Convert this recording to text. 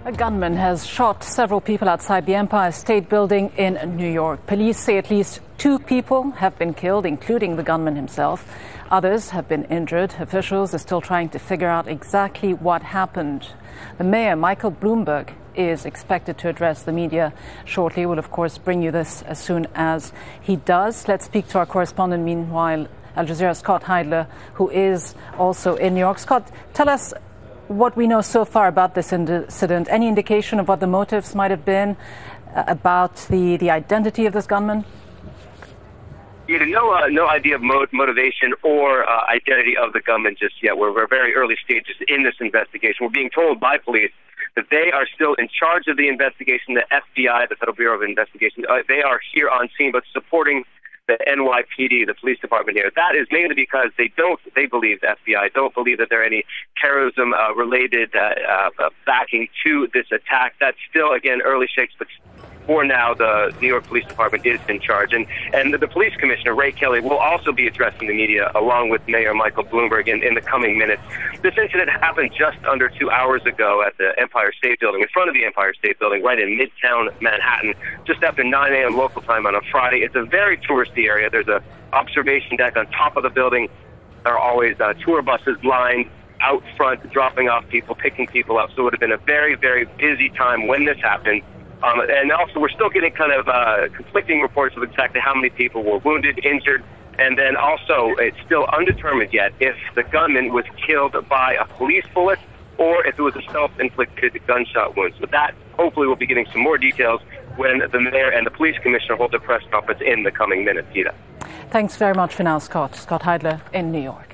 A gunman has shot several people outside the Empire State Building in New York. Police say at least 2 people have been killed, including the gunman himself. Others have been injured. Officials are still trying to figure out exactly what happened. The mayor, Michael Bloomberg, is expected to address the media shortly. We'll, of course, bring you this as soon as he does. Let's speak to our correspondent, meanwhile, Al Jazeera's Scott Heidler, who is also in New York. Scott, tell us what we know so far about this incident. Any indication of what the motives might have been, about the identity of this gunman? No idea of motivation or identity of the gunman just yet. We're very early stages in this investigation. We're being told by police that they are still in charge of the investigation. The FBI, the Federal Bureau of Investigation, they are here on scene, but supporting the NYPD, the police department here. That is mainly because they believe, the FBI don't believe that there are any terrorism related backing to this attack. That's still, again, early shakes, but for now, the New York Police Department is in charge. And the police commissioner, Ray Kelly, will also be addressing the media along with Mayor Michael Bloomberg in the coming minutes. This incident happened just under 2 hours ago at the Empire State Building, in front of the Empire State Building, right in Midtown Manhattan, just after 9 a.m. local time on a Friday. It's a very touristy area. There's an observation deck on top of the building. There are always tour buses lined out front, dropping off people, picking people up. So it would have been a very, very busy time when this happened. And also, we're still getting kind of conflicting reports of exactly how many people were wounded, injured, and then also it's still undetermined yet if the gunman was killed by a police bullet or if it was a self-inflicted gunshot wound. So that, hopefully, we'll be getting some more details when the mayor and the police commissioner hold their press conference in the coming minutes. Gita. Thanks very much for now, Scott. Scott Heidler in New York.